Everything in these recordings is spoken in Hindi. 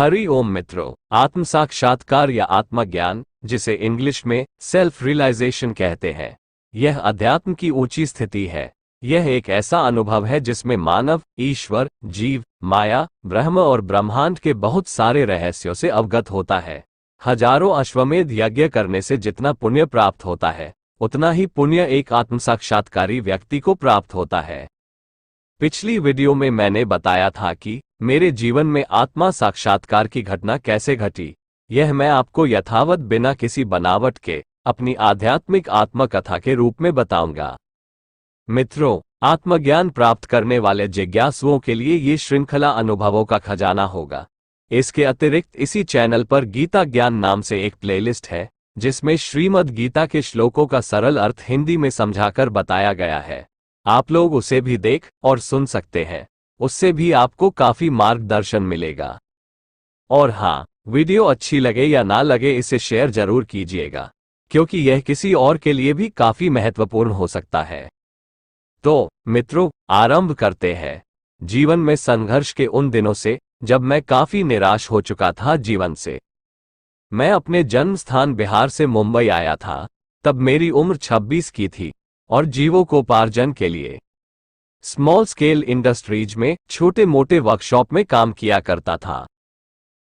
हरि ओम मित्रों, आत्म साक्षात्कार या आत्मज्ञान, जिसे इंग्लिश में सेल्फ रियलाइजेशन कहते हैं, यह अध्यात्म की ऊंची स्थिति है। यह एक ऐसा अनुभव है जिसमें मानव ईश्वर, जीव, माया, ब्रह्म और ब्रह्मांड के बहुत सारे रहस्यों से अवगत होता है। हजारों अश्वमेध यज्ञ करने से जितना पुण्य प्राप्त होता है, उतना ही पुण्य एक आत्म साक्षात्कारी व्यक्ति को प्राप्त होता है। पिछली वीडियो में मैंने बताया था कि मेरे जीवन में आत्मा साक्षात्कार की घटना कैसे घटी। यह मैं आपको यथावत बिना किसी बनावट के अपनी आध्यात्मिक आत्मकथा के रूप में बताऊंगा। मित्रों, आत्मज्ञान प्राप्त करने वाले जिज्ञासुओं के लिए ये श्रृंखला अनुभवों का खजाना होगा। इसके अतिरिक्त इसी चैनल पर गीता ज्ञान नाम से एक प्लेलिस्ट है, जिसमें श्रीमद् गीता के श्लोकों का सरल अर्थ हिंदी में समझाकर बताया गया है। आप लोग उसे भी देख और सुन सकते हैं, उससे भी आपको काफी मार्गदर्शन मिलेगा। और हाँ, वीडियो अच्छी लगे या ना लगे, इसे शेयर जरूर कीजिएगा, क्योंकि यह किसी और के लिए भी काफी महत्वपूर्ण हो सकता है। तो मित्रों, आरंभ करते हैं। जीवन में संघर्ष के उन दिनों से जब मैं काफी निराश हो चुका था जीवन से। मैं अपने जन्म स्थान बिहार से मुंबई आया था। तब मेरी उम्र 26 की थी और जीवकोपार्जन के लिए स्मॉल स्केल इंडस्ट्रीज में छोटे मोटे वर्कशॉप में काम किया करता था।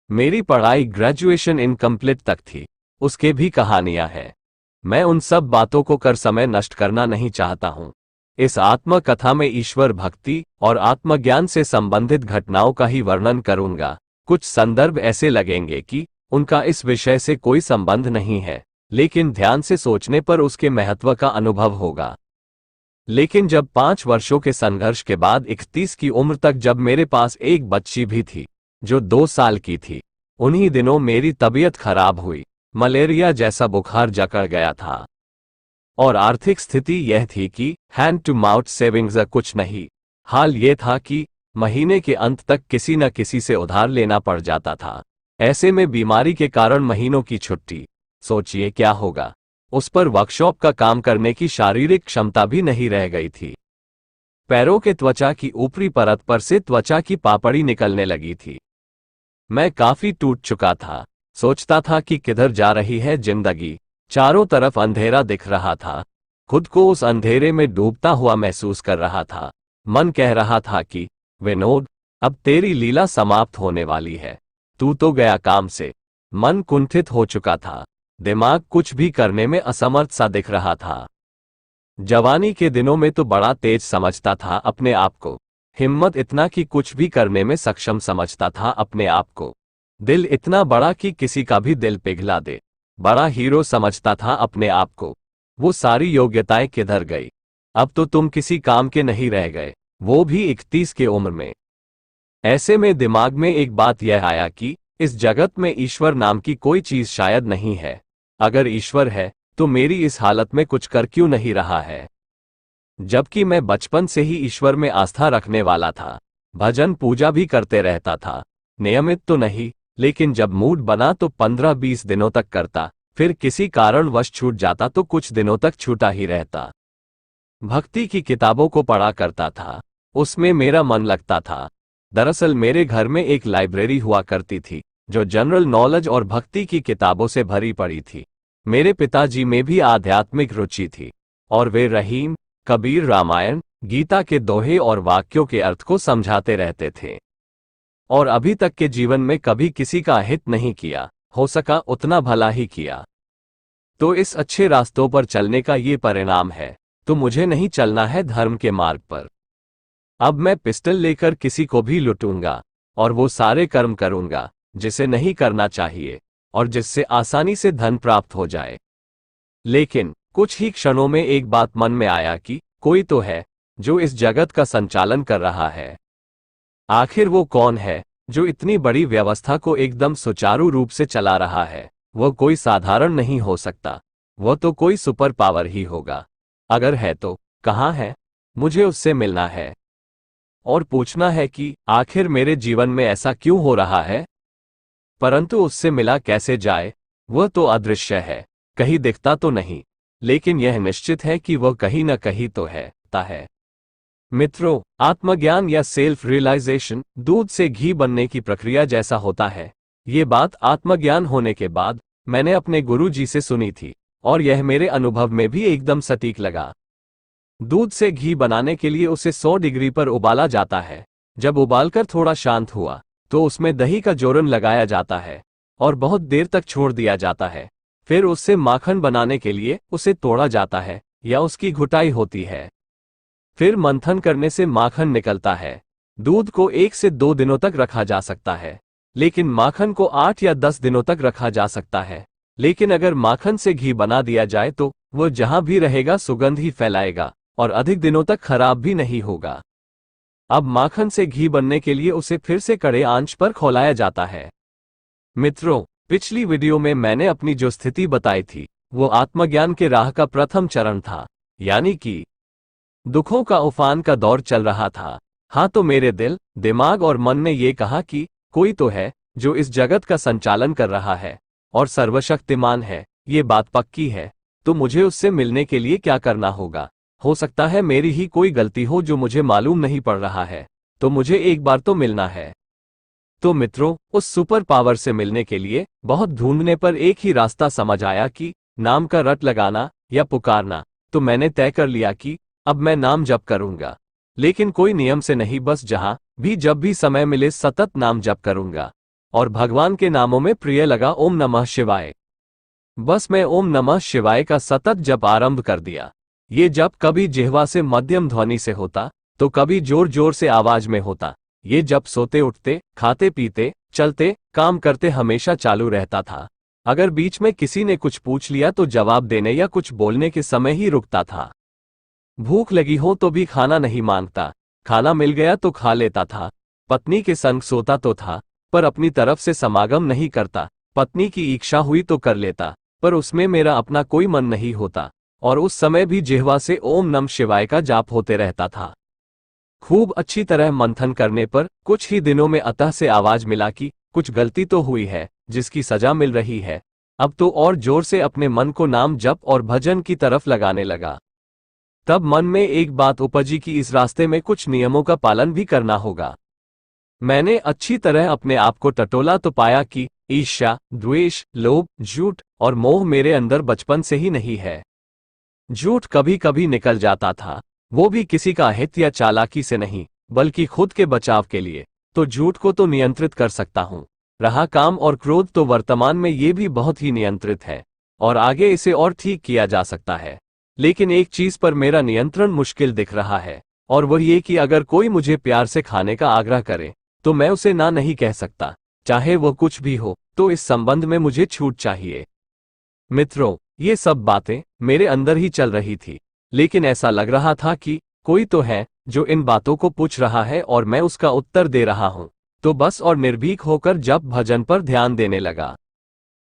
मेरी पढ़ाई ग्रेजुएशन इनकम्प्लीट तक थी, उसके भी कहानियां हैं। मैं उन सब बातों को कर समय नष्ट करना नहीं चाहता हूं। इस आत्मकथा में ईश्वर भक्ति और आत्मज्ञान से संबंधित घटनाओं का ही वर्णन करूंगा। कुछ संदर्भ ऐसे लगेंगे कि उनका इस विषय से कोई संबंध नहीं है, लेकिन ध्यान से सोचने पर उसके महत्व का अनुभव होगा। लेकिन जब 5 वर्षों के संघर्ष के बाद 31 की उम्र तक जब मेरे पास एक बच्ची भी थी जो 2 साल की थी, उन्हीं दिनों मेरी तबीयत खराब हुई। मलेरिया जैसा बुखार जकड़ गया था और आर्थिक स्थिति यह थी कि हैंड टू माउथ सेविंग्स कुछ नहीं। हाल ये था कि महीने के अंत तक किसी न किसी से उधार लेना पड़ जाता था। ऐसे में बीमारी के कारण महीनों की छुट्टी, सोचिए क्या होगा। उस पर वर्कशॉप का काम करने की शारीरिक क्षमता भी नहीं रह गई थी। पैरों के त्वचा की ऊपरी परत पर से त्वचा की पापड़ी निकलने लगी थी। मैं काफी टूट चुका था। सोचता था कि किधर जा रही है जिंदगी। चारों तरफ अंधेरा दिख रहा था। खुद को उस अंधेरे में डूबता हुआ महसूस कर रहा था। मन कह रहा था कि विनोद, अब तेरी लीला समाप्त होने वाली है, तू तो गया काम से। मन कुंठित हो चुका था। दिमाग कुछ भी करने में असमर्थ सा दिख रहा था। जवानी के दिनों में तो बड़ा तेज समझता था अपने आप को। हिम्मत इतना कि कुछ भी करने में सक्षम समझता था अपने आप को। दिल इतना बड़ा कि किसी का भी दिल पिघला दे। बड़ा हीरो समझता था अपने आप को। वो सारी योग्यताएं किधर गई? अब तो तुम किसी काम के नहीं रह गए, वो भी 31 की उम्र में। ऐसे में दिमाग में एक बात यह आया कि इस जगत में ईश्वर नाम की कोई चीज शायद नहीं है। अगर ईश्वर है तो मेरी इस हालत में कुछ कर क्यों नहीं रहा है? जबकि मैं बचपन से ही ईश्वर में आस्था रखने वाला था। भजन पूजा भी करते रहता था। नियमित तो नहीं, लेकिन जब मूड बना तो 15-20 दिनों तक करता, फिर किसी कारणवश छूट जाता तो कुछ दिनों तक छूटा ही रहता। भक्ति की किताबों को पढ़ा करता था, उसमें मेरा मन लगता था। दरअसल मेरे घर में एक लाइब्रेरी हुआ करती थी जो जनरल नॉलेज और भक्ति की किताबों से भरी पड़ी थी। मेरे पिताजी में भी आध्यात्मिक रुचि थी और वे रहीम, कबीर, रामायण, गीता के दोहे और वाक्यों के अर्थ को समझाते रहते थे। और अभी तक के जीवन में कभी किसी का हित नहीं किया, हो सका उतना भला ही किया। तो इस अच्छे रास्तों पर चलने का ये परिणाम है। तो मुझे नहीं चलना है धर्म के मार्ग पर। अब मैं पिस्टल लेकर किसी को भी लूटूंगा और वो सारे कर्म करूंगा जिसे नहीं करना चाहिए और जिससे आसानी से धन प्राप्त हो जाए। लेकिन कुछ ही क्षणों में एक बात मन में आया कि कोई तो है जो इस जगत का संचालन कर रहा है। आखिर वो कौन है जो इतनी बड़ी व्यवस्था को एकदम सुचारू रूप से चला रहा है? वह कोई साधारण नहीं हो सकता, वह तो कोई सुपर पावर ही होगा। अगर है तो कहाँ है? मुझे उससे मिलना है और पूछना है कि आखिर मेरे जीवन में ऐसा क्यों हो रहा है। परंतु उससे मिला कैसे जाए? वह तो अदृश्य है, कहीं दिखता तो नहीं, लेकिन यह निश्चित है कि वह कहीं न कहीं तो है। मित्रों, आत्मज्ञान या सेल्फ रियलाइजेशन दूध से घी बनने की प्रक्रिया जैसा होता है। ये बात आत्मज्ञान होने के बाद मैंने अपने गुरु जी से सुनी थी और यह मेरे अनुभव में भी एकदम सटीक लगा। दूध से घी बनाने के लिए उसे 100 डिग्री पर उबाला जाता है। जब उबालकर थोड़ा शांत हुआ तो उसमें दही का जोरन लगाया जाता है और बहुत देर तक छोड़ दिया जाता है। फिर उससे माखन बनाने के लिए उसे तोड़ा जाता है या उसकी घुटाई होती है। फिर मंथन करने से माखन निकलता है। दूध को 1 से 2 दिनों तक रखा जा सकता है, लेकिन माखन को 8 या 10 दिनों तक रखा जा सकता है। लेकिन अगर माखन से घी बना दिया जाए तो वह जहां भी रहेगा सुगंध ही फैलाएगा और अधिक दिनों तक खराब भी नहीं होगा। अब माखन से घी बनने के लिए उसे फिर से कड़े आंच पर खौलाया जाता है। मित्रों, पिछली वीडियो में मैंने अपनी जो स्थिति बताई थी वो आत्मज्ञान के राह का प्रथम चरण था, यानी कि दुखों का उफान का दौर चल रहा था। हाँ, तो मेरे दिल, दिमाग और मन ने ये कहा कि कोई तो है जो इस जगत का संचालन कर रहा है और सर्वशक्तिमान है, ये बात पक्की है। तो मुझे उससे मिलने के लिए क्या करना होगा? हो सकता है मेरी ही कोई गलती हो जो मुझे मालूम नहीं पड़ रहा है, तो मुझे एक बार तो मिलना है। तो मित्रों, उस सुपर पावर से मिलने के लिए बहुत ढूंढने पर एक ही रास्ता समझ आया कि नाम का रट लगाना या पुकारना। तो मैंने तय कर लिया कि अब मैं नाम जप करूंगा, लेकिन कोई नियम से नहीं, बस जहां भी जब भी समय मिले सतत नाम जप करूंगा। और भगवान के नामों में प्रिय लगा ओम नमः शिवाय। बस मैं ओम नमः शिवाय का सतत जप आरंभ कर दिया। ये जप कभी जिह्वा से मध्यम ध्वनि से होता तो कभी जोर जोर से आवाज में होता। ये जप सोते उठते, खाते पीते, चलते, काम करते हमेशा चालू रहता था। अगर बीच में किसी ने कुछ पूछ लिया तो जवाब देने या कुछ बोलने के समय ही रुकता था। भूख लगी हो तो भी खाना नहीं मांगता, खाना मिल गया तो खा लेता था। पत्नी के संग सोता तो था पर अपनी तरफ से समागम नहीं करता। पत्नी की इच्छा हुई तो कर लेता, पर उसमें मेरा अपना कोई मन नहीं होता। और उस समय भी जिह्वा से ओम नमः शिवाय का जाप होते रहता था। खूब अच्छी तरह मंथन करने पर कुछ ही दिनों में अतः से आवाज मिला कि कुछ गलती तो हुई है जिसकी सजा मिल रही है। अब तो और जोर से अपने मन को नाम जप और भजन की तरफ लगाने लगा। तब मन में एक बात उपजी कि इस रास्ते में कुछ नियमों का पालन भी करना होगा। मैंने अच्छी तरह अपने आप को टटोला तो पाया कि ईर्ष्या, द्वेष, लोभ, झूठ और मोह मेरे अंदर बचपन से ही नहीं है। झूठ कभी कभी निकल जाता था, वो भी किसी का हित या चालाकी से नहीं, बल्कि खुद के बचाव के लिए। तो झूठ को तो नियंत्रित कर सकता हूं। रहा काम और क्रोध, तो वर्तमान में ये भी बहुत ही नियंत्रित है और आगे इसे और ठीक किया जा सकता है। लेकिन एक चीज पर मेरा नियंत्रण मुश्किल दिख रहा है, और वह ये कि अगर कोई मुझे प्यार से खाने का आग्रह करे तो मैं उसे ना नहीं कह सकता, चाहे वह कुछ भी हो। तो इस संबंध में मुझे छूट चाहिए। मित्रों, ये सब बातें मेरे अंदर ही चल रही थी, लेकिन ऐसा लग रहा था कि कोई तो है जो इन बातों को पूछ रहा है और मैं उसका उत्तर दे रहा हूं। तो बस और निर्भीक होकर जप भजन पर ध्यान देने लगा।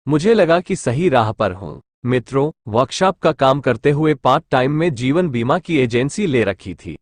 मुझे लगा कि सही राह पर हूं। मित्रों, वर्कशॉप का काम करते हुए पार्ट टाइम में जीवन बीमा की एजेंसी ले रखी थी।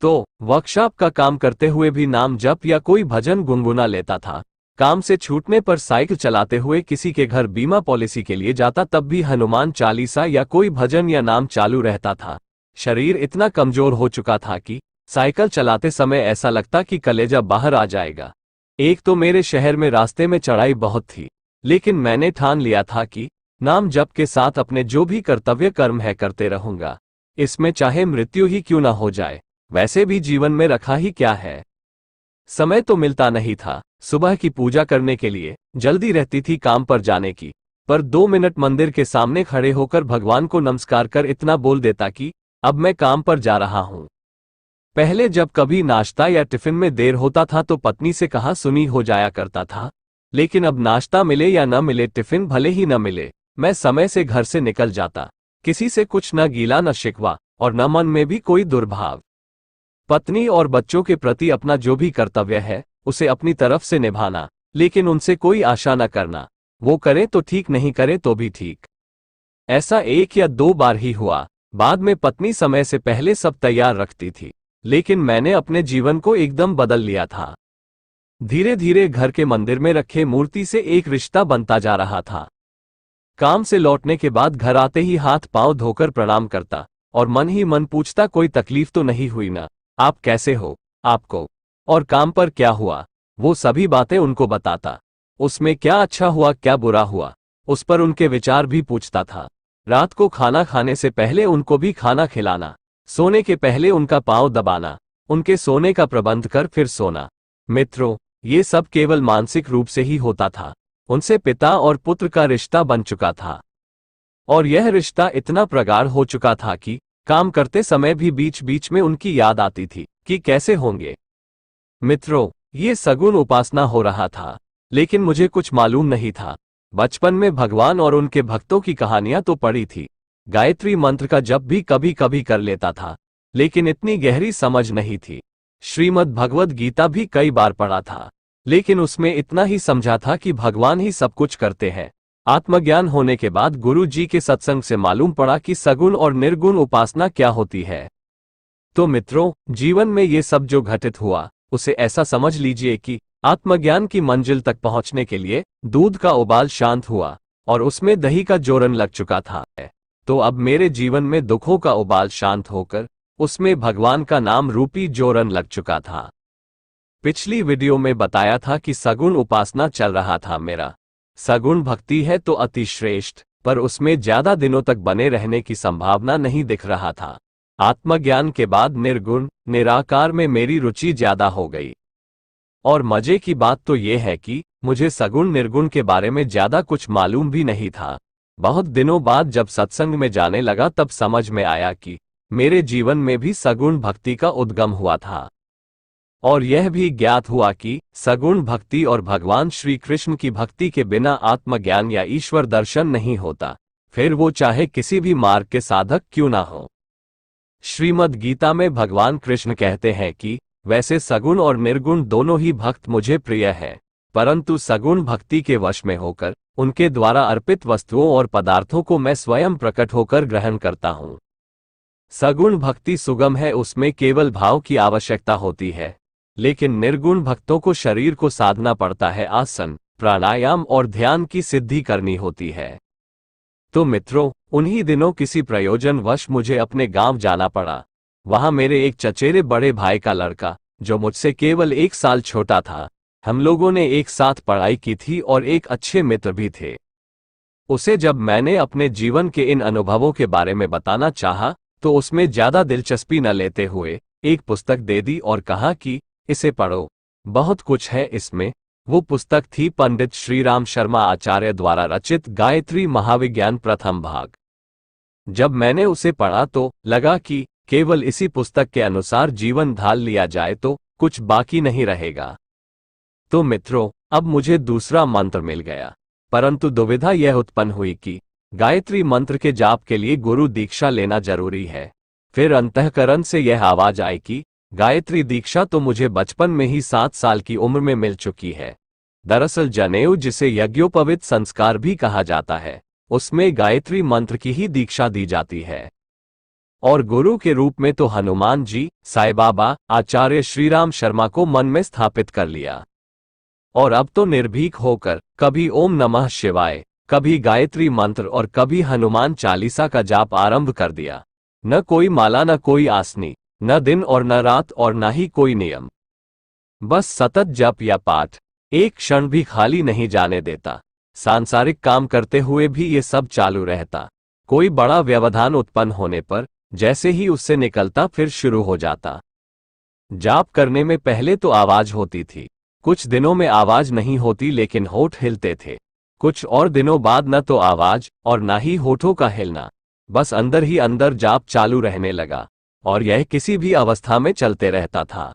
तो वर्कशॉप का काम करते हुए भी नाम जप या कोई भजन गुनगुना लेता था। काम से छूटने पर साइकिल चलाते हुए किसी के घर बीमा पॉलिसी के लिए जाता, तब भी हनुमान चालीसा या कोई भजन या नाम चालू रहता था। शरीर इतना कमजोर हो चुका था कि साइकिल चलाते समय ऐसा लगता कि कलेजा बाहर आ जाएगा। एक तो मेरे शहर में रास्ते में चढ़ाई बहुत थी, लेकिन मैंने ठान लिया था कि नाम जप के साथ अपने जो भी कर्तव्य कर्म है करते रहूंगा, इसमें चाहे मृत्यु ही क्यों ना हो जाए। वैसे भी जीवन में रखा ही क्या है। समय तो मिलता नहीं था। सुबह की पूजा करने के लिए जल्दी रहती थी काम पर जाने की, पर 2 मिनट मंदिर के सामने खड़े होकर भगवान को नमस्कार कर इतना बोल देता कि अब मैं काम पर जा रहा हूं। पहले जब कभी नाश्ता या टिफिन में देर होता था तो पत्नी से कहा सुनी हो जाया करता था, लेकिन अब नाश्ता मिले या न मिले, टिफिन भले ही न मिले, मैं समय से घर से निकल जाता। किसी से कुछ न गीला न शिकवा और न मन में भी कोई दुर्भाव। पत्नी और बच्चों के प्रति अपना जो भी कर्तव्य है उसे अपनी तरफ से निभाना, लेकिन उनसे कोई आशा न करना। वो करे तो ठीक, नहीं करे तो भी ठीक। ऐसा 1 या 2 बार ही हुआ। बाद में पत्नी समय से पहले सब तैयार रखती थी, लेकिन मैंने अपने जीवन को एकदम बदल लिया था। धीरे धीरे घर के मंदिर में रखे मूर्ति से एक रिश्ता बनता जा रहा था। काम से लौटने के बाद घर आते ही हाथ पांव धोकर प्रणाम करता और मन ही मन पूछता कोई तकलीफ तो नहीं हुई ना, आप कैसे हो, आपको और काम पर क्या हुआ, वो सभी बातें उनको बताता। उसमें क्या अच्छा हुआ क्या बुरा हुआ, उस पर उनके विचार भी पूछता था। रात को खाना खाने से पहले उनको भी खाना खिलाना, सोने के पहले उनका पांव दबाना, उनके सोने का प्रबंध कर फिर सोना। मित्रों, ये सब केवल मानसिक रूप से ही होता था। उनसे पिता और पुत्र का रिश्ता बन चुका था, और यह रिश्ता इतना प्रगाढ़ हो चुका था कि काम करते समय भी बीच बीच में उनकी याद आती थी कि कैसे होंगे। मित्रों, ये सगुण उपासना हो रहा था, लेकिन मुझे कुछ मालूम नहीं था। बचपन में भगवान और उनके भक्तों की कहानियां तो पढ़ी थी, गायत्री मंत्र का जप भी कभी कभी कर लेता था, लेकिन इतनी गहरी समझ नहीं थी। श्रीमद् भगवद गीता भी कई बार पढ़ा था, लेकिन उसमें इतना ही समझा था कि भगवान ही सब कुछ करते हैं। आत्मज्ञान होने के बाद गुरु जी के सत्संग से मालूम पड़ा कि सगुण और निर्गुण उपासना क्या होती है। तो मित्रों, जीवन में ये सब जो घटित हुआ, उसे ऐसा समझ लीजिए कि आत्मज्ञान की मंजिल तक पहुंचने के लिए दूध का उबाल शांत हुआ और उसमें दही का जोरन लग चुका था। तो अब मेरे जीवन में दुखों का उबाल शांत होकर उसमें भगवान का नाम रूपी जोरन लग चुका था। पिछली वीडियो में बताया था कि सगुण उपासना चल रहा था मेरा। सगुण भक्ति है तो अति श्रेष्ठ, पर उसमें ज्यादा दिनों तक बने रहने की संभावना नहीं दिख रहा था। आत्मज्ञान के बाद निर्गुण निराकार में मेरी रुचि ज्यादा हो गई। और मजे की बात तो यह है कि मुझे सगुण निर्गुण के बारे में ज्यादा कुछ मालूम भी नहीं था। बहुत दिनों बाद जब सत्संग में जाने लगा तब समझ में आया कि मेरे जीवन में भी सगुण भक्ति का उद्गम हुआ था। और यह भी ज्ञात हुआ कि सगुण भक्ति और भगवान श्री कृष्ण की भक्ति के बिना आत्मज्ञान या ईश्वर दर्शन नहीं होता, फिर वो चाहे किसी भी मार्ग के साधक क्यों ना हो। श्रीमद् गीता में भगवान कृष्ण कहते हैं कि वैसे सगुण और निर्गुण दोनों ही भक्त मुझे प्रिय है, परंतु सगुण भक्ति के वश में होकर उनके द्वारा अर्पित वस्तुओं और पदार्थों को मैं स्वयं प्रकट होकर ग्रहण करता हूँ। सगुण भक्ति सुगम है, उसमें केवल भाव की आवश्यकता होती है, लेकिन निर्गुण भक्तों को शरीर को साधना पड़ता है, आसन प्राणायाम और ध्यान की सिद्धि करनी होती है। तो मित्रों, उन्हीं दिनों किसी प्रयोजनवश मुझे अपने गांव जाना पड़ा। वहां मेरे एक चचेरे बड़े भाई का लड़का, जो मुझसे केवल 1 साल छोटा था, हम लोगों ने एक साथ पढ़ाई की थी और एक अच्छे मित्र भी थे। उसे जब मैंने अपने जीवन के इन अनुभवों के बारे में बताना चाहा, तो उसमें ज्यादा दिलचस्पी न लेते हुए एक पुस्तक दे दी और कहा कि इसे पढ़ो, बहुत कुछ है इसमें। वो पुस्तक थी पंडित श्रीराम शर्मा आचार्य द्वारा रचित गायत्री महाविज्ञान प्रथम भाग। जब मैंने उसे पढ़ा तो लगा कि केवल इसी पुस्तक के अनुसार जीवन ढाल लिया जाए तो कुछ बाकी नहीं रहेगा। तो मित्रों, अब मुझे दूसरा मंत्र मिल गया, परंतु दुविधा यह उत्पन्न हुई कि गायत्री मंत्र के जाप के लिए गुरु दीक्षा लेना जरूरी है। फिर अंतःकरण से यह आवाज आई कि गायत्री दीक्षा तो मुझे बचपन में ही 7 साल की उम्र में मिल चुकी है। दरअसल जनेऊ, जिसे यज्ञोपवीत संस्कार भी कहा जाता है, उसमें गायत्री मंत्र की ही दीक्षा दी जाती है। और गुरु के रूप में तो हनुमान जी, साईं बाबा, आचार्य श्रीराम शर्मा को मन में स्थापित कर लिया। और अब तो निर्भीक होकर कभी ओम नमः शिवाय, कभी गायत्री मंत्र और कभी हनुमान चालीसा का जाप आरंभ कर दिया। न कोई माला, न कोई आसनी, न दिन और न रात, और न ही कोई नियम, बस सतत जप या पाठ, एक क्षण भी खाली नहीं जाने देता। सांसारिक काम करते हुए भी ये सब चालू रहता। कोई बड़ा व्यवधान उत्पन्न होने पर जैसे ही उससे निकलता फिर शुरू हो जाता। जाप करने में पहले तो आवाज होती थी, कुछ दिनों में आवाज नहीं होती लेकिन होठ हिलते थे। कुछ और दिनों बाद न तो आवाज और न ही होठों का हिलना, बस अंदर ही अंदर जाप चालू रहने लगा, और यह किसी भी अवस्था में चलते रहता था।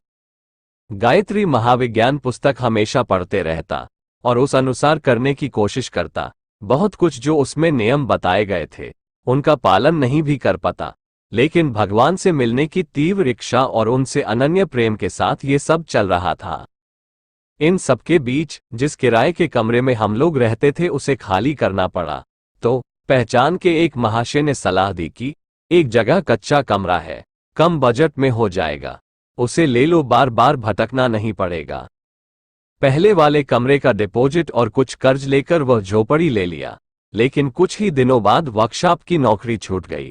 गायत्री महाविज्ञान पुस्तक हमेशा पढ़ते रहता और उस अनुसार करने की कोशिश करता। बहुत कुछ जो उसमें नियम बताए गए थे उनका पालन नहीं भी कर पाता, लेकिन भगवान से मिलने की तीव्र इच्छा और उनसे अनन्य प्रेम के साथ ये सब चल रहा था। इन सबके बीच जिस किराए के कमरे में हम लोग रहते थे उसे खाली करना पड़ा। तो पहचान के एक महाशय ने सलाह दी कि एक जगह कच्चा कमरा है, कम बजट में हो जाएगा, उसे ले लो, बार बार भटकना नहीं पड़ेगा। पहले वाले कमरे का डिपॉजिट और कुछ कर्ज लेकर वह झोपड़ी ले लिया, लेकिन कुछ ही दिनों बाद वर्कशॉप की नौकरी छूट गई।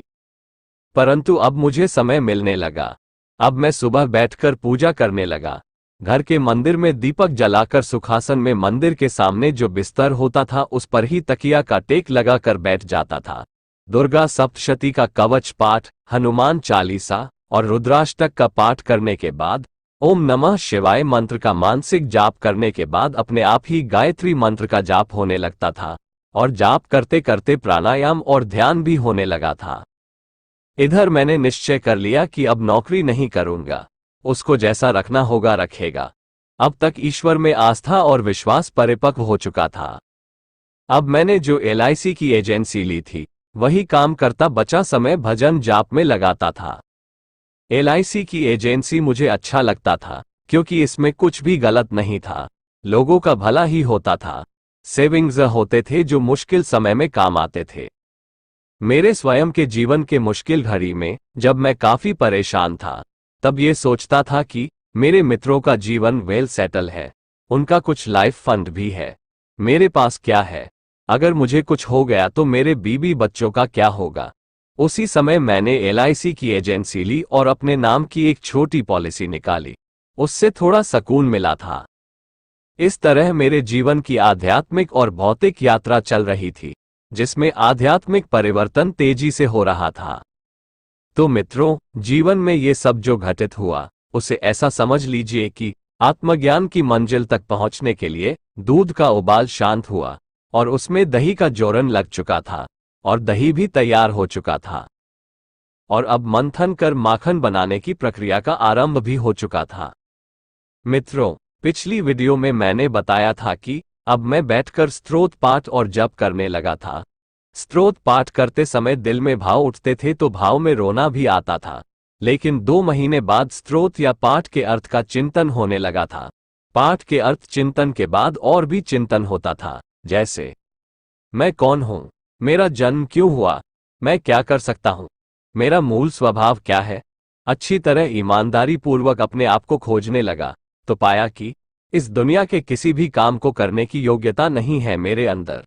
परंतु अब मुझे समय मिलने लगा। अब मैं सुबह बैठकर पूजा करने लगा, घर के मंदिर में दीपक जलाकर सुखासन में मंदिर के सामने जो बिस्तर होता था उस पर ही तकिया का टेक लगाकर बैठ जाता था। दुर्गा सप्तशती का कवच पाठ, हनुमान चालीसा और रुद्राष्टक का पाठ करने के बाद, ओम नमः शिवाय मंत्र का मानसिक जाप करने के बाद अपने आप ही गायत्री मंत्र का जाप होने लगता था और जाप करते करते प्राणायाम और ध्यान भी होने लगा था। इधर मैंने निश्चय कर लिया कि अब नौकरी नहीं करूंगा, उसको जैसा रखना होगा रखेगा। अब तक ईश्वर में आस्था और विश्वास परिपक्व हो चुका था। अब मैंने जो LIC की एजेंसी ली थी वही काम करता बचा समय भजन जाप में लगाता था। LIC की एजेंसी मुझे अच्छा लगता था क्योंकि इसमें कुछ भी गलत नहीं था, लोगों का भला ही होता था। सेविंग्स होते थे जो मुश्किल समय में काम आते थे। मेरे स्वयं के जीवन के मुश्किल घड़ी में जब मैं काफी परेशान था तब ये सोचता था कि मेरे मित्रों का जीवन वेल सेटल है, उनका कुछ लाइफ फंड भी है, मेरे पास क्या है? अगर मुझे कुछ हो गया तो मेरे बीवी बच्चों का क्या होगा? उसी समय मैंने LIC की एजेंसी ली और अपने नाम की एक छोटी पॉलिसी निकाली, उससे थोड़ा सुकून मिला था। इस तरह मेरे जीवन की आध्यात्मिक और भौतिक यात्रा चल रही थी, जिसमें आध्यात्मिक परिवर्तन तेजी से हो रहा था। तो मित्रों, जीवन में ये सब जो घटित हुआ उसे ऐसा समझ लीजिए कि आत्मज्ञान की मंजिल तक पहुंचने के लिए दूध का उबाल शांत हुआ और उसमें दही का जोरन लग चुका था और दही भी तैयार हो चुका था और अब मंथन कर माखन बनाने की प्रक्रिया का आरंभ भी हो चुका था। मित्रों, पिछली वीडियो में मैंने बताया था कि अब मैं बैठकर स्तोत्र पाठ और जप करने लगा था। स्तोत्र पाठ करते समय दिल में भाव उठते थे तो भाव में रोना भी आता था, लेकिन 2 महीने बाद स्तोत्र या पाठ के अर्थ का चिंतन होने लगा था। पाठ के अर्थ चिंतन के बाद और भी चिंतन होता था, जैसे मैं कौन हूं, मेरा जन्म क्यों हुआ, मैं क्या कर सकता हूं, मेरा मूल स्वभाव क्या है। अच्छी तरह ईमानदारी पूर्वक अपने आप को खोजने लगा तो पाया कि इस दुनिया के किसी भी काम को करने की योग्यता नहीं है मेरे अंदर।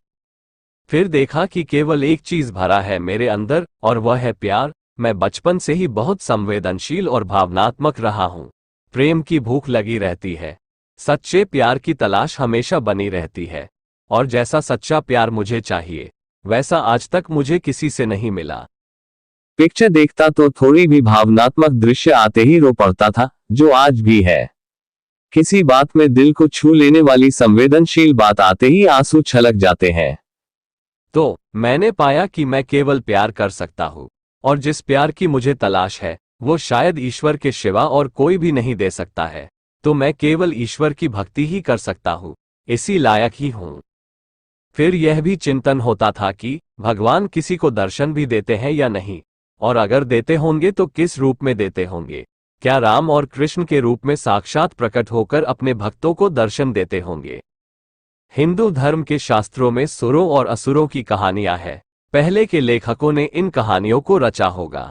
फिर देखा कि केवल एक चीज भरा है मेरे अंदर और वह है प्यार। मैं बचपन से ही बहुत संवेदनशील और भावनात्मक रहा हूं। प्रेम की भूख लगी रहती है, सच्चे प्यार की तलाश हमेशा बनी रहती है और जैसा सच्चा प्यार मुझे चाहिए वैसा आज तक मुझे किसी से नहीं मिला। पिक्चर देखता तो थोड़ी भी भावनात्मक दृश्य आते ही रो पड़ता था, जो आज भी है। किसी बात में दिल को छू लेने वाली संवेदनशील बात आते ही आंसू छलक जाते हैं। तो मैंने पाया कि मैं केवल प्यार कर सकता हूँ और जिस प्यार की मुझे तलाश है वो शायद ईश्वर के सिवा और कोई भी नहीं दे सकता है। तो मैं केवल ईश्वर की भक्ति ही कर सकता हूँ, इसी लायक ही हूँ। फिर यह भी चिंतन होता था कि भगवान किसी को दर्शन भी देते हैं या नहीं, और अगर देते होंगे तो किस रूप में देते होंगे। क्या राम और कृष्ण के रूप में साक्षात प्रकट होकर अपने भक्तों को दर्शन देते होंगे। हिंदू धर्म के शास्त्रों में सुरों और असुरों की कहानियां हैं। पहले के लेखकों ने इन कहानियों को रचा होगा।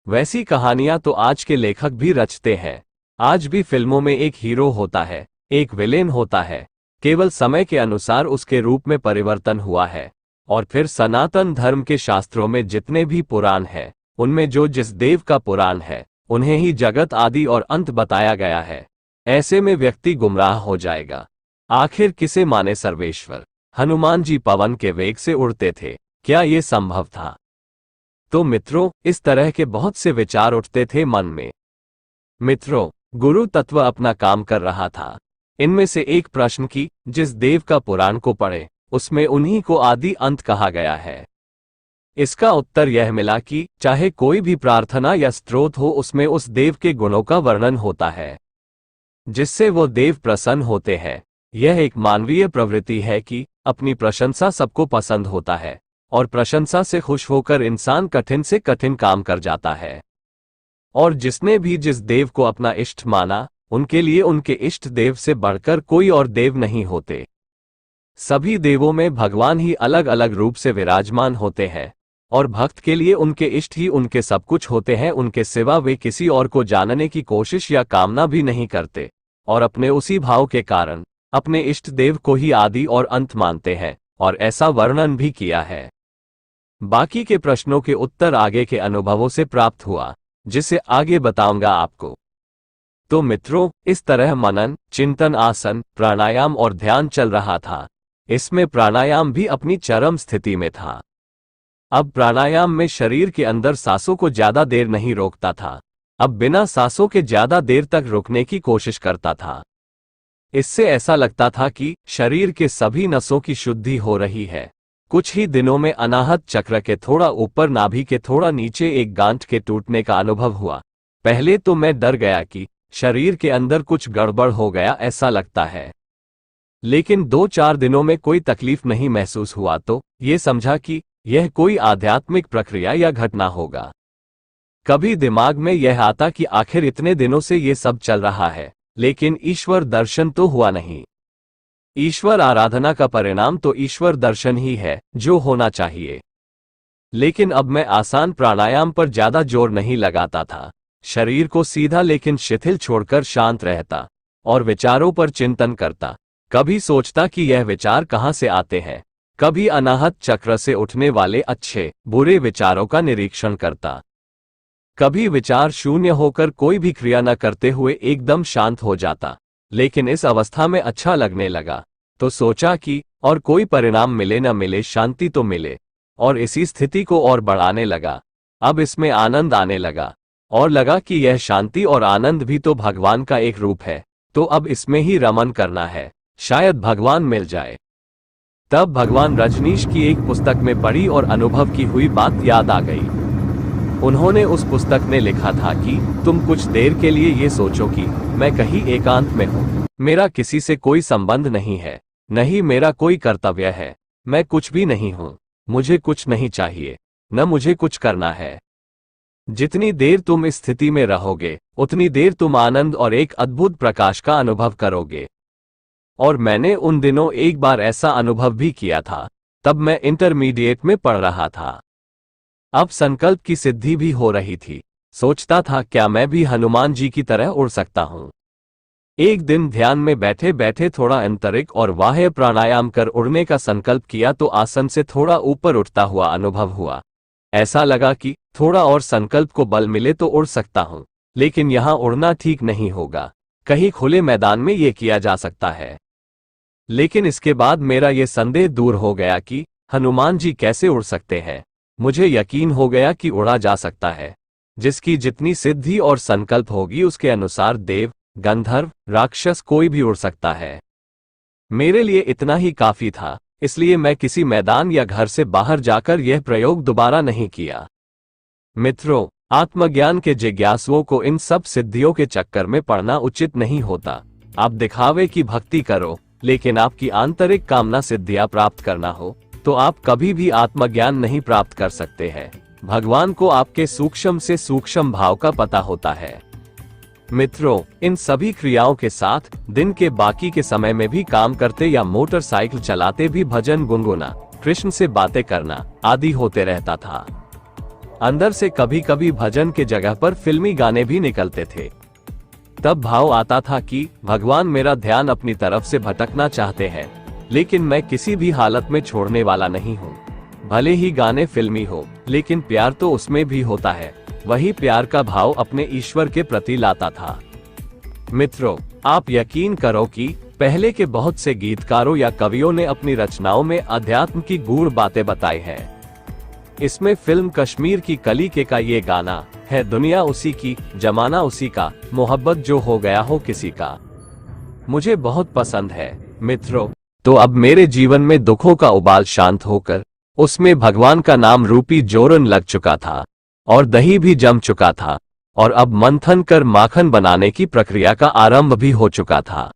वैसी कहानियां तो आज के लेखक भी रचते हैं। आज भी फिल्मों में एक हीरो होता है, एक विलेन होता है, केवल समय के अनुसार उसके रूप में परिवर्तन हुआ है। और फिर सनातन धर्म के शास्त्रों में जितने भी पुराण हैं उनमें जो जिस देव का पुराण है उन्हें ही जगत आदि और अंत बताया गया है। ऐसे में व्यक्ति गुमराह हो जाएगा। आखिर किसे माने सर्वेश्वर। हनुमान जी पवन के वेग से उड़ते थे, क्या ये संभव था? तो मित्रों, इस तरह के बहुत से विचार उठते थे मन में। मित्रों, गुरु तत्व अपना काम कर रहा था। इनमें से एक प्रश्न की जिस देव का पुराण को पढ़े उसमें उन्हीं को आदि अंत कहा गया है। इसका उत्तर यह मिला कि चाहे कोई भी प्रार्थना या स्तोत्र हो उसमें उस देव के गुणों का वर्णन होता है जिससे वो देव प्रसन्न होते हैं। यह एक मानवीय प्रवृत्ति है कि अपनी प्रशंसा सबको पसंद होता है और प्रशंसा से खुश होकर इंसान कठिन से कठिन काम कर जाता है। और जिसने भी जिस देव को अपना इष्ट माना उनके लिए उनके इष्ट देव से बढ़कर कोई और देव नहीं होते। सभी देवों में भगवान ही अलग अलग रूप से विराजमान होते हैं और भक्त के लिए उनके इष्ट ही उनके सब कुछ होते हैं। उनके सिवा वे किसी और को जानने की कोशिश या कामना भी नहीं करते और अपने उसी भाव के कारण अपने इष्ट देव को ही आदि और अंत मानते हैं और ऐसा वर्णन भी किया है। बाकी के प्रश्नों के उत्तर आगे के अनुभवों से प्राप्त हुआ, जिसे आगे बताऊंगा आपको। तो मित्रों, इस तरह मनन, चिंतन, आसन, प्राणायाम और ध्यान चल रहा था। इसमें प्राणायाम भी अपनी चरम स्थिति में था। अब प्राणायाम में शरीर के अंदर सांसों को ज्यादा देर नहीं रोकता था, अब बिना सांसों के ज्यादा देर तक रुकने की कोशिश करता था। इससे ऐसा लगता था कि शरीर के सभी नसों की शुद्धि हो रही है। कुछ ही दिनों में अनाहत चक्र के थोड़ा ऊपर, नाभि के थोड़ा नीचे एक गांठ के टूटने का अनुभव हुआ। पहले तो मैं डर गया कि शरीर के अंदर कुछ गड़बड़ हो गया ऐसा लगता है, लेकिन 2-4 दिनों में कोई तकलीफ नहीं महसूस हुआ तो ये समझा कि यह कोई आध्यात्मिक प्रक्रिया या घटना होगा। कभी दिमाग में यह आता कि आखिर इतने दिनों से ये सब चल रहा है, लेकिन ईश्वर दर्शन तो हुआ नहीं। ईश्वर आराधना का परिणाम तो ईश्वर दर्शन ही है जो होना चाहिए। लेकिन अब मैं आसान प्राणायाम पर ज्यादा जोर नहीं लगाता था। शरीर को सीधा लेकिन शिथिल छोड़कर शांत रहता और विचारों पर चिंतन करता। कभी सोचता कि यह विचार कहाँ से आते हैं, कभी अनाहत चक्र से उठने वाले अच्छे बुरे विचारों का निरीक्षण करता। कभी विचार शून्य होकर कोई भी क्रिया न करते हुए एकदम शांत हो जाता। लेकिन इस अवस्था में अच्छा लगने लगा, तो सोचा कि और कोई परिणाम मिले न मिले, शांति तो मिले, और इसी स्थिति को और बढ़ाने लगा। अब इसमें आनंद आने लगा और लगा कि यह शांति और आनंद भी तो भगवान का एक रूप है, तो अब इसमें ही रमन करना है, शायद भगवान मिल जाए। तब भगवान रजनीश की एक पुस्तक में पढ़ी और अनुभव की हुई बात याद आ गई। उन्होंने उस पुस्तक में लिखा था कि तुम कुछ देर के लिए ये सोचो कि मैं कहीं एकांत में हूँ, मेरा किसी से कोई संबंध नहीं है, नहीं मेरा कोई कर्तव्य है, मैं कुछ भी नहीं हूँ, मुझे कुछ नहीं चाहिए, न मुझे कुछ करना है। जितनी देर तुम इस स्थिति में रहोगे उतनी देर तुम आनंद और एक अद्भुत प्रकाश का अनुभव करोगे। और मैंने उन दिनों एक बार ऐसा अनुभव भी किया था। तब मैं इंटरमीडिएट में पढ़ रहा था। अब संकल्प की सिद्धि भी हो रही थी। सोचता था क्या मैं भी हनुमान जी की तरह उड़ सकता हूं। एक दिन ध्यान में बैठे बैठे थोड़ा आंतरिक और बाह्य प्राणायाम कर उड़ने का संकल्प किया तो आसन से थोड़ा ऊपर उठता हुआ अनुभव हुआ। ऐसा लगा कि थोड़ा और संकल्प को बल मिले तो उड़ सकता हूं, लेकिन यहां उड़ना ठीक नहीं होगा, कहीं खुले मैदान में ये किया जा सकता है। लेकिन इसके बाद मेरा ये संदेह दूर हो गया कि हनुमान जी कैसे उड़ सकते हैं। मुझे यकीन हो गया कि उड़ा जा सकता है। जिसकी जितनी सिद्धि और संकल्प होगी उसके अनुसार देव, गंधर्व, राक्षस कोई भी उड़ सकता है। मेरे लिए इतना ही काफी था, इसलिए मैं किसी मैदान या घर से बाहर जाकर यह प्रयोग दोबारा नहीं किया। मित्रों, आत्मज्ञान के जिज्ञासुओं को इन सब सिद्धियों के चक्कर में पड़ना उचित नहीं होता। आप दिखावे की भक्ति करो, लेकिन आपकी आंतरिक कामना सिद्धियां प्राप्त करना हो तो आप कभी भी आत्मज्ञान नहीं प्राप्त कर सकते हैं। भगवान को आपके सूक्ष्म से सूक्ष्म भाव का पता होता है। मित्रों, इन सभी क्रियाओं के साथ दिन के बाकी के समय में भी काम करते या मोटरसाइकिल चलाते भी भजन गुनगुना, कृष्ण से बातें करना आदि होते रहता था। अंदर से कभी कभी भजन के जगह पर फिल्मी गाने भी निकलते थे। तब भाव आता था कि भगवान मेरा ध्यान अपनी तरफ से भटकना चाहते हैं, लेकिन मैं किसी भी हालत में छोड़ने वाला नहीं हूँ। भले ही गाने फिल्मी हो, लेकिन प्यार तो उसमें भी होता है। वही प्यार का भाव अपने ईश्वर के प्रति लाता था। मित्रों, आप यकीन करो कि पहले के बहुत से गीतकारों या कवियों ने अपनी रचनाओं में अध्यात्म की गूढ़ बातें बताई हैं। इसमें फिल्म कश्मीर की कली के का ये गाना है, दुनिया उसी की, जमाना उसी का, मोहब्बत जो हो गया हो किसी का, मुझे बहुत पसंद है। मित्रों, तो अब मेरे जीवन में दुखों का उबाल शांत होकर उसमें भगवान का नाम रूपी जोरन लग चुका था और दही भी जम चुका था, और अब मंथन कर माखन बनाने की प्रक्रिया का आरंभ भी हो चुका था।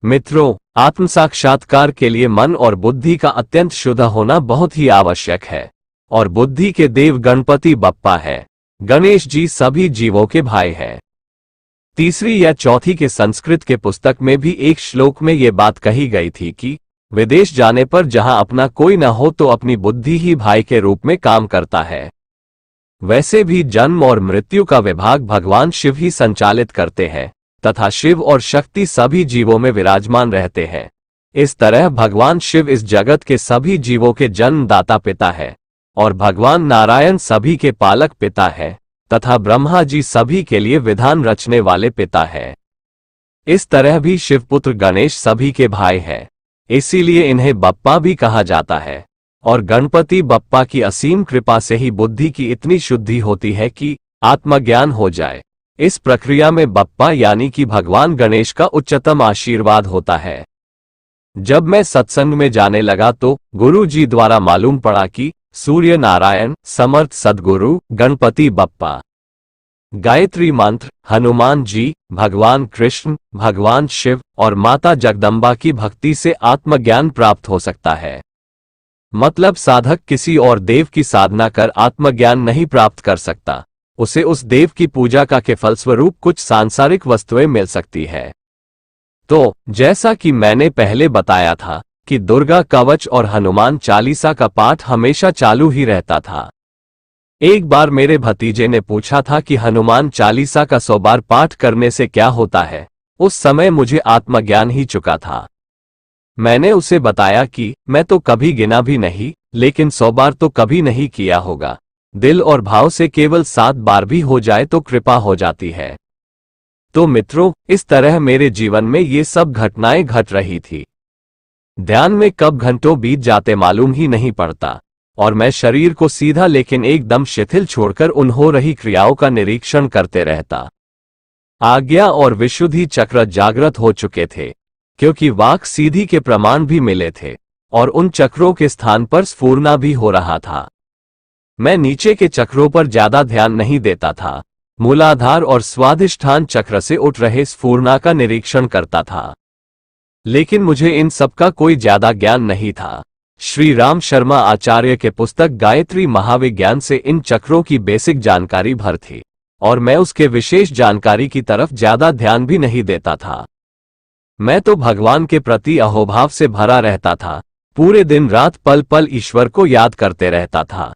मित्रों, आत्म साक्षात्कार के लिए मन और बुद्धि का अत्यंत शुद्ध होना बहुत ही आवश्यक है, और बुद्धि के देव गणपति बप्पा है। गणेश जी सभी जीवों के भाई हैं। तीसरी या चौथी के संस्कृत के पुस्तक में भी एक श्लोक में ये बात कही गई थी कि विदेश जाने पर जहां अपना कोई न हो तो अपनी बुद्धि ही भाई के रूप में काम करता है। वैसे भी जन्म और मृत्यु का विभाग भगवान शिव ही संचालित करते हैं, तथा शिव और शक्ति सभी जीवों में विराजमान रहते हैं। इस तरह भगवान शिव इस जगत के सभी जीवों के जन्मदाता पिता है, और भगवान नारायण सभी के पालक पिता है। तथा ब्रह्मा जी सभी के लिए विधान रचने वाले पिता हैं। इस तरह भी शिवपुत्र गणेश सभी के भाई हैं, इसीलिए इन्हें बप्पा भी कहा जाता है। और गणपति बप्पा की असीम कृपा से ही बुद्धि की इतनी शुद्धि होती है कि आत्मज्ञान हो जाए। इस प्रक्रिया में बप्पा यानी कि भगवान गणेश का उच्चतम आशीर्वाद होता है। जब मैं सत्संग में जाने लगा तो गुरु जी द्वारा मालूम पड़ा कि सूर्य नारायण, समर्थ सद्गुरु, गणपति बप्पा, गायत्री मंत्र, हनुमान जी, भगवान कृष्ण, भगवान शिव और माता जगदम्बा की भक्ति से आत्मज्ञान प्राप्त हो सकता है। मतलब साधक किसी और देव की साधना कर आत्मज्ञान नहीं प्राप्त कर सकता, उसे उस देव की पूजा का के फलस्वरूप कुछ सांसारिक वस्तुएं मिल सकती है। तो जैसा कि मैंने पहले बताया था कि दुर्गा कवच और हनुमान चालीसा का पाठ हमेशा चालू ही रहता था। एक बार मेरे भतीजे ने पूछा था कि हनुमान चालीसा का 100 बार पाठ करने से क्या होता है। उस समय मुझे आत्मज्ञान ही चुका था। मैंने उसे बताया कि मैं तो कभी गिना भी नहीं, लेकिन 100 बार तो कभी नहीं किया होगा। दिल और भाव से केवल 7 बार भी हो जाए तो कृपा हो जाती है। तो मित्रों, इस तरह मेरे जीवन में ये सब घटनाएं घट रही थी। ध्यान में कब घंटों बीत जाते मालूम ही नहीं पड़ता, और मैं शरीर को सीधा लेकिन एकदम शिथिल छोड़कर उन हो रही क्रियाओं का निरीक्षण करते रहता। आज्ञा और विशुद्धि चक्र जागृत हो चुके थे, क्योंकि वाक सीधी के प्रमाण भी मिले थे, और उन चक्रों के स्थान पर स्फूर्णा भी हो रहा था। मैं नीचे के चक्रों पर ज्यादा ध्यान नहीं देता था, मूलाधार और स्वाधिष्ठान चक्र से उठ रहे स्फूर्णा का निरीक्षण करता था। लेकिन मुझे इन सब का कोई ज्यादा ज्ञान नहीं था। श्री राम शर्मा आचार्य के पुस्तक गायत्री महाविज्ञान से इन चक्रों की बेसिक जानकारी भर थी, और मैं उसके विशेष जानकारी की तरफ ज्यादा ध्यान भी नहीं देता था। मैं तो भगवान के प्रति अहोभाव से भरा रहता था, पूरे दिन रात पल पल ईश्वर को याद करते रहता था।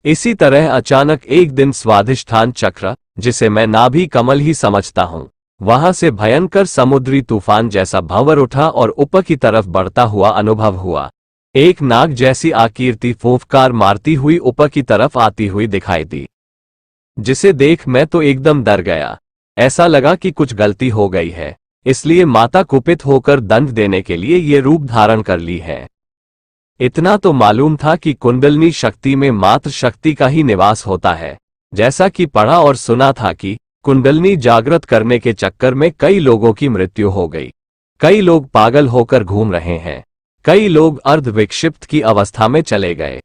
इसी तरह अचानक एक दिन स्वाधिष्ठान चक्र, जिसे मैं नाभि कमल ही समझता हूं, वहां से भयंकर समुद्री तूफान जैसा भंवर उठा और ऊपर की तरफ बढ़ता हुआ अनुभव हुआ। एक नाग जैसी आकीर्ति फूंफकार मारती हुई ऊपर की तरफ आती हुई दिखाई दी, जिसे देख मैं तो एकदम डर गया। ऐसा लगा कि कुछ गलती हो गई है, इसलिए माता कुपित होकर दंड देने के लिए ये रूप धारण कर ली है। इतना तो मालूम था कि कुंडलिनी शक्ति में मात्र शक्ति का ही निवास होता है। जैसा कि पढ़ा और सुना था कि कुंडलिनी जागृत करने के चक्कर में कई लोगों की मृत्यु हो गई, कई लोग पागल होकर घूम रहे हैं, कई लोग अर्ध विक्षिप्त की अवस्था में चले गए।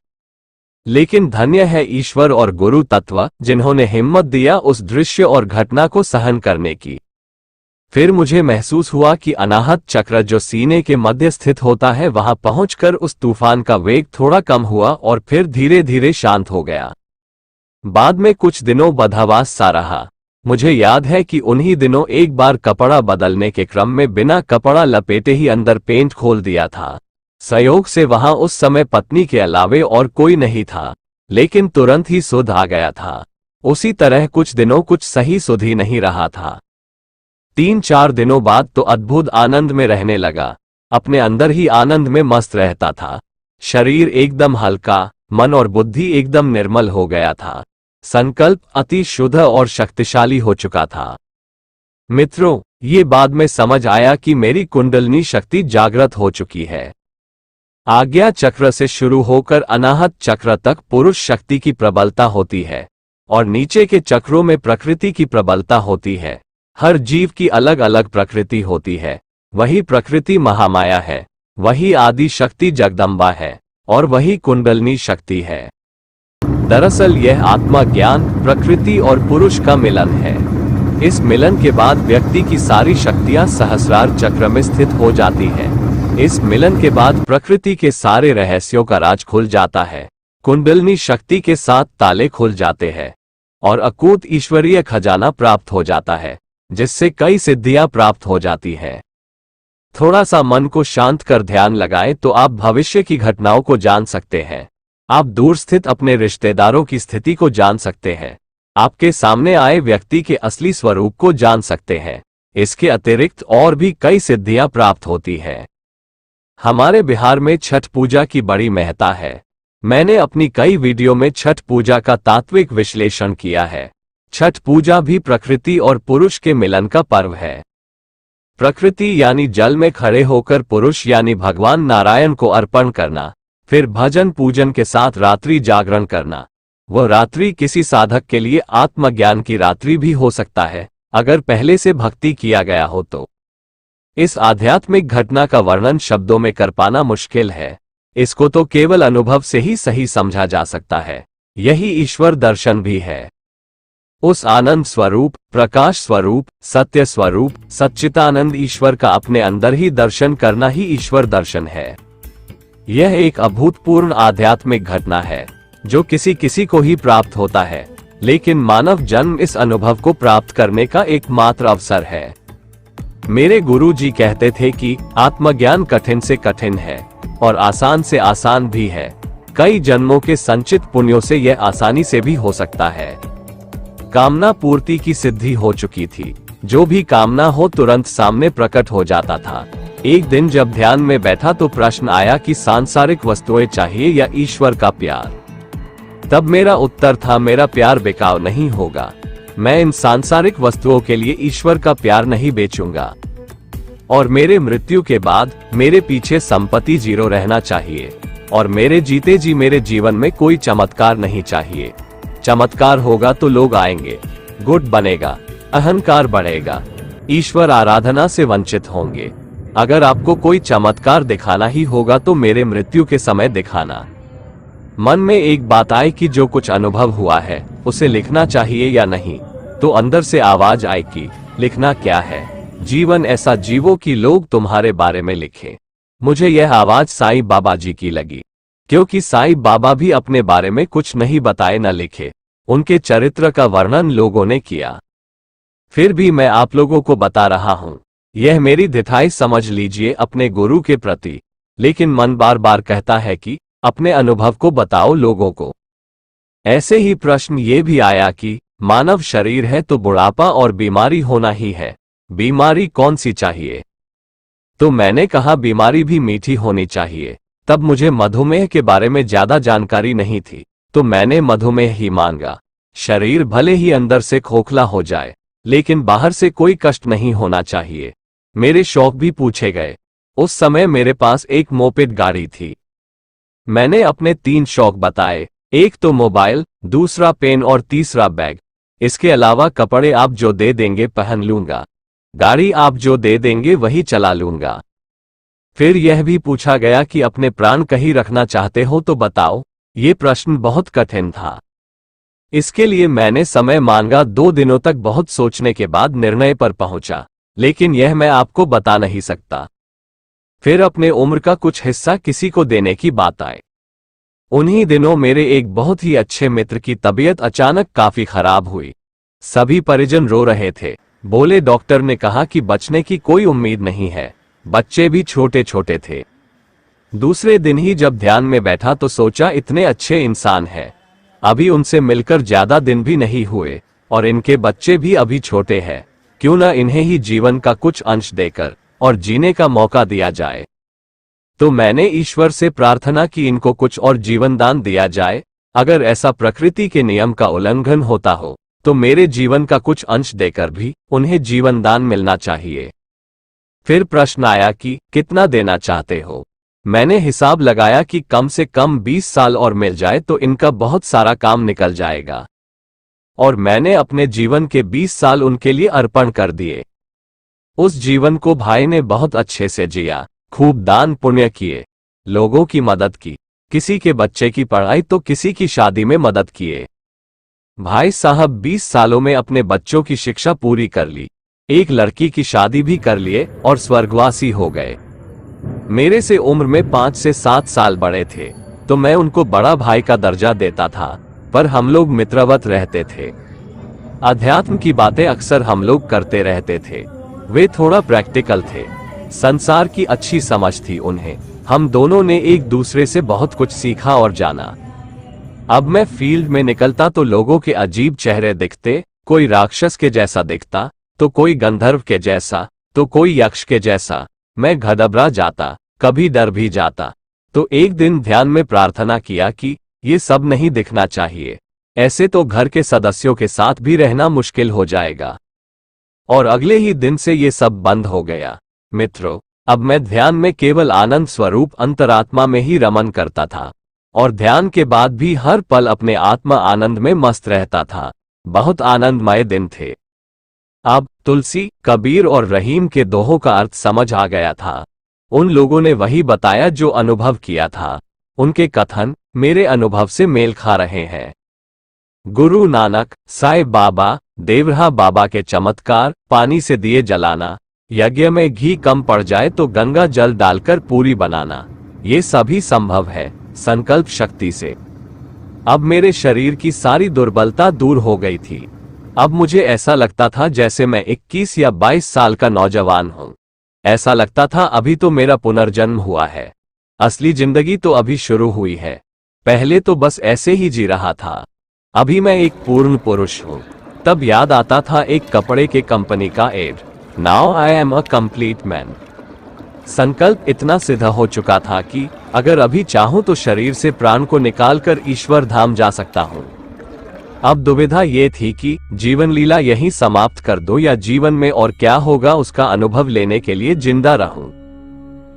लेकिन धन्य है ईश्वर और गुरु तत्व, जिन्होंने हिम्मत दिया उस दृश्य और घटना को सहन करने की। फिर मुझे महसूस हुआ कि अनाहत चक्र जो सीने के मध्य स्थित होता है, वहां पहुंचकर उस तूफान का वेग थोड़ा कम हुआ और फिर धीरे धीरे शांत हो गया। बाद में कुछ दिनों बदहवास सा रहा। मुझे याद है कि उन्हीं दिनों एक बार कपड़ा बदलने के क्रम में बिना कपड़ा लपेटे ही अंदर पेंट खोल दिया था। संयोग से वहां उस समय पत्नी के अलावे और कोई नहीं था, लेकिन तुरंत ही सुध आ गया था। उसी तरह कुछ दिनों कुछ सही सुध ही नहीं रहा था। 3-4 दिनों बाद तो अद्भुत आनंद में रहने लगा, अपने अंदर ही आनंद में मस्त रहता था। शरीर एकदम हल्का, मन और बुद्धि एकदम निर्मल हो गया था। संकल्प अति शुद्ध और शक्तिशाली हो चुका था। मित्रों, ये बाद में समझ आया कि मेरी कुंडलिनी शक्ति जागृत हो चुकी है। आज्ञा चक्र से शुरू होकर अनाहत चक्र तक पुरुष शक्ति की प्रबलता होती है, और नीचे के चक्रों में प्रकृति की प्रबलता होती है। हर जीव की अलग अलग प्रकृति होती है। वही प्रकृति महामाया है, वही आदि शक्ति जगदम्बा है, और वही कुंडलिनी शक्ति है। दरअसल यह आत्मा ज्ञान, प्रकृति और पुरुष का मिलन है। इस मिलन के बाद व्यक्ति की सारी शक्तियां सहस्रार चक्र में स्थित हो जाती है। इस मिलन के बाद प्रकृति के सारे रहस्यों का राज खुल जाता है। कुंडलिनी शक्ति के 7 ताले खुल जाते हैं, और अकूत ईश्वरीय खजाना प्राप्त हो जाता है, जिससे कई सिद्धियां प्राप्त हो जाती है। थोड़ा सा मन को शांत कर ध्यान लगाएं तो आप भविष्य की घटनाओं को जान सकते हैं। आप दूर स्थित अपने रिश्तेदारों की स्थिति को जान सकते हैं। आपके सामने आए व्यक्ति के असली स्वरूप को जान सकते हैं। इसके अतिरिक्त और भी कई सिद्धियां प्राप्त होती है। हमारे बिहार में छठ पूजा की बड़ी महत्ता है। मैंने अपनी कई वीडियो में छठ पूजा का तात्विक विश्लेषण किया है। छठ पूजा भी प्रकृति और पुरुष के मिलन का पर्व है। प्रकृति यानी जल में खड़े होकर पुरुष यानी भगवान नारायण को अर्पण करना, फिर भजन पूजन के साथ रात्रि जागरण करना। वह रात्रि किसी साधक के लिए आत्मज्ञान की रात्रि भी हो सकता है, अगर पहले से भक्ति किया गया हो तो। इस आध्यात्मिक घटना का वर्णन शब्दों में कर पाना मुश्किल है। इसको तो केवल अनुभव से ही सही समझा जा सकता है। यही ईश्वर दर्शन भी है। उस आनंद स्वरूप, प्रकाश स्वरूप, सत्य स्वरूप, सच्चिदानंद ईश्वर का अपने अंदर ही दर्शन करना ही ईश्वर दर्शन है। यह एक अभूतपूर्व आध्यात्मिक घटना है जो किसी किसी को ही प्राप्त होता है, लेकिन मानव जन्म इस अनुभव को प्राप्त करने का एकमात्र अवसर है। मेरे गुरु जी कहते थे कि आत्मज्ञान कठिन से कठिन है और आसान से आसान भी है। कई जन्मों के संचित पुण्यों से यह आसानी से भी हो सकता है। कामना पूर्ति की सिद्धि हो चुकी थी। जो भी कामना हो तुरंत सामने प्रकट हो जाता था। एक दिन जब ध्यान में बैठा तो प्रश्न आया कि सांसारिक वस्तुएं चाहिए या ईश्वर का प्यार। तब मेरा उत्तर था, मेरा प्यार बेकार नहीं होगा। मैं इन सांसारिक वस्तुओं के लिए ईश्वर का प्यार नहीं बेचूंगा। और मेरे मृत्यु के बाद मेरे पीछे संपत्ति जीरो रहना चाहिए और मेरे जीते जी मेरे जीवन में कोई चमत्कार नहीं चाहिए। चमत्कार होगा तो लोग आएंगे, गुट बनेगा, अहंकार बढ़ेगा, ईश्वर आराधना से वंचित होंगे। अगर आपको कोई चमत्कार दिखाना ही होगा तो मेरे मृत्यु के समय दिखाना। मन में एक बात आए कि जो कुछ अनुभव हुआ है उसे लिखना चाहिए या नहीं, तो अंदर से आवाज आई कि लिखना क्या है, जीवन ऐसा जीवो कि लोग तुम्हारे बारे में लिखें। मुझे यह आवाज साईं बाबा जी की लगी, क्योंकि साईं बाबा भी अपने बारे में कुछ नहीं बताए न लिखे। उनके चरित्र का वर्णन लोगों ने किया, फिर भी मैं आप लोगों को बता रहा हूं। यह मेरी धिठाई समझ लीजिए अपने गुरु के प्रति। लेकिन मन बार बार कहता है कि अपने अनुभव को बताओ लोगों को। ऐसे ही प्रश्न ये भी आया कि मानव शरीर है तो बुढ़ापा और बीमारी होना ही है, बीमारी कौन सी चाहिए? तो मैंने कहा बीमारी भी मीठी होनी चाहिए। तब मुझे मधुमेह के बारे में ज्यादा जानकारी नहीं थी, तो मैंने मधुमेह ही मांगा। शरीर भले ही अंदर से खोखला हो जाए, लेकिन बाहर से कोई कष्ट नहीं होना चाहिए। मेरे शौक भी पूछे गए। उस समय मेरे पास एक मोपेड गाड़ी थी। मैंने अपने 3 शौक बताए, एक तो मोबाइल, दूसरा पेन और तीसरा बैग। इसके अलावा कपड़े आप जो दे देंगे पहन लूंगा, गाड़ी आप जो दे देंगे वही चला लूंगा। फिर यह भी पूछा गया कि अपने प्राण कहीं रखना चाहते हो तो बताओ। ये प्रश्न बहुत कठिन था। इसके लिए मैंने समय मांगा। 2 दिनों तक बहुत सोचने के बाद निर्णय पर पहुंचा, लेकिन यह मैं आपको बता नहीं सकता। फिर अपने उम्र का कुछ हिस्सा किसी को देने की बात आई। उन्हीं दिनों मेरे एक बहुत ही अच्छे मित्र की तबीयत अचानक काफी खराब हुई। सभी परिजन रो रहे थे। बोले डॉक्टर ने कहा कि बचने की कोई उम्मीद नहीं है। बच्चे भी छोटे छोटे थे। दूसरे दिन ही जब ध्यान में बैठा तो सोचा इतने अच्छे इंसान हैं, अभी उनसे मिलकर ज्यादा दिन भी नहीं हुए और इनके बच्चे भी अभी छोटे हैं, क्यों ना इन्हें ही जीवन का कुछ अंश देकर और जीने का मौका दिया जाए। तो मैंने ईश्वर से प्रार्थना की इनको कुछ और जीवन दान दिया जाए। अगर ऐसा प्रकृति के नियम का उल्लंघन होता हो तो मेरे जीवन का कुछ अंश देकर भी उन्हें जीवन दान मिलना चाहिए। फिर प्रश्न आया कि कितना देना चाहते हो? मैंने हिसाब लगाया कि कम से कम 20 साल और मिल जाए तो इनका बहुत सारा काम निकल जाएगा। और मैंने अपने जीवन के 20 साल उनके लिए अर्पण कर दिए। उस जीवन को भाई ने बहुत अच्छे से जिया, खूब दान पुण्य किए, लोगों की मदद की, किसी के बच्चे की पढ़ाई तो किसी की शादी में मदद किए। भाई साहब 20 सालों में अपने बच्चों की शिक्षा पूरी कर ली, एक लड़की की शादी भी कर लिए और स्वर्गवासी हो गए। मेरे से उम्र में 5 से 7 साल बड़े थे, तो मैं उनको बड़ा भाई का दर्जा देता था, पर हम लोग मित्रवत रहते थे। अध्यात्म की बातें अक्सर हम लोग करते रहते थे। वे थोड़ा प्रैक्टिकल थे, संसार की अच्छी समझ थी उन्हें। हम दोनों ने एक दूसरे से बहुत कुछ सीखा और जाना। अब मैं फील्ड में निकलता तो लोगों के अजीब चेहरे दिखते, कोई राक्षस के जैसा दिखता, तो कोई गंधर्व के जैसा, तो कोई यक्ष के जैसा। मैं घबरा जाता, कभी डर भी जाता। तो एक दिन ध्यान में प्रार्थना किया कि ये सब नहीं दिखना चाहिए, ऐसे तो घर के सदस्यों के साथ भी रहना मुश्किल हो जाएगा। और अगले ही दिन से ये सब बंद हो गया। मित्रों, अब मैं ध्यान में केवल आनंद स्वरूप अंतरात्मा में ही रमन करता था और ध्यान के बाद भी हर पल अपने आत्मा आनंद में मस्त रहता था। बहुत आनंदमय दिन थे। अब तुलसी, कबीर और रहीम के दोहों का अर्थ समझ आ गया था। उन लोगों ने वही बताया जो अनुभव किया था। उनके कथन मेरे अनुभव से मेल खा रहे हैं। गुरु नानक, साईं बाबा, देवरा बाबा के चमत्कार, पानी से दिए जलाना, यज्ञ में घी कम पड़ जाए तो गंगा जल डालकर पूरी बनाना, ये सभी संभव है संकल्प शक्ति से। अब मेरे शरीर की सारी दुर्बलता दूर हो गई थी। अब मुझे ऐसा लगता था जैसे मैं 21 या 22 साल का नौजवान हूं। ऐसा लगता था अभी तो मेरा पुनर्जन्म हुआ है, असली जिंदगी तो अभी शुरू हुई है। पहले तो बस ऐसे ही जी रहा था, अभी मैं एक पूर्ण पुरुष हूं। तब याद आता था एक कपड़े के कंपनी का ad, now I am a complete man. संकल्प इतना सिद्ध हो चुका था कि अगर अभी चाहूं तो शरीर से प्राण को निकालकर ईश्वर धाम जा सकता हूं। अब दुविधा ये थी कि जीवन लीला यहीं समाप्त कर दो या जीवन में और क्या होगा उसका अनुभव लेने के लिए जिंदा रहूं।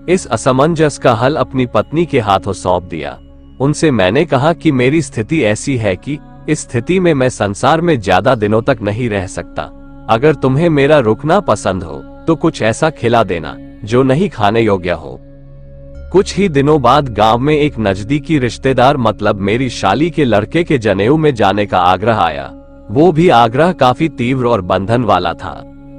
इस असमंजस का हल अपनी पत्नी के हाथों सौंप दिया। उनसे मैंने कहा कि मेरी स्थिति ऐसी है कि इस स्थिति में मैं संसार में ज्यादा दिनों तक नहीं रह सकता। अगर तुम्हें मेरा रुकना पसंद हो तो कुछ ऐसा खिला देना जो नहीं खाने योग्य हो। कुछ ही दिनों बाद गांव में एक नजदीकी रिश्तेदार मतलब मेरी शाली के लड़के के जनेऊ में जाने का आग्रह आया। वो भी आग्रह काफी तीव्र और बंधन वाला था।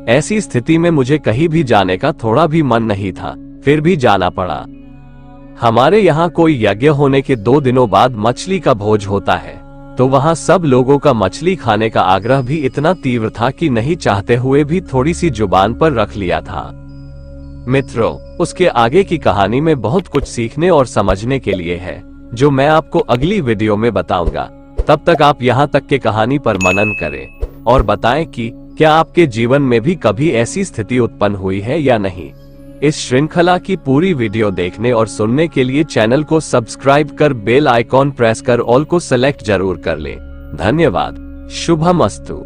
ऐसी स्थिति में मुझे कहीं भी जाने का थोड़ा भी मन नहीं था, फिर भी जाना पड़ा। हमारे यहाँ कोई यज्ञ होने के 2 दिनों बाद मछली का भोज होता है, तो वहाँ सब लोगों का मछली खाने का आग्रह भी इतना तीव्र था कि नहीं चाहते हुए भी थोड़ी सी जुबान पर रख लिया था। मित्रों, उसके आगे की कहानी में बहुत कुछ सीखने और समझने के लिए है, जो मैं आपको अगली वीडियो में बताऊंगा। तब तक आप यहाँ तक के कहानी पर मनन करें और बताएं कि क्या आपके जीवन में भी कभी ऐसी स्थिति उत्पन्न हुई है या नहीं। इस श्रृंखला की पूरी वीडियो देखने और सुनने के लिए चैनल को सब्सक्राइब कर बेल आइकॉन प्रेस कर ऑल को सेलेक्ट जरूर कर लें। धन्यवाद। शुभमस्तु।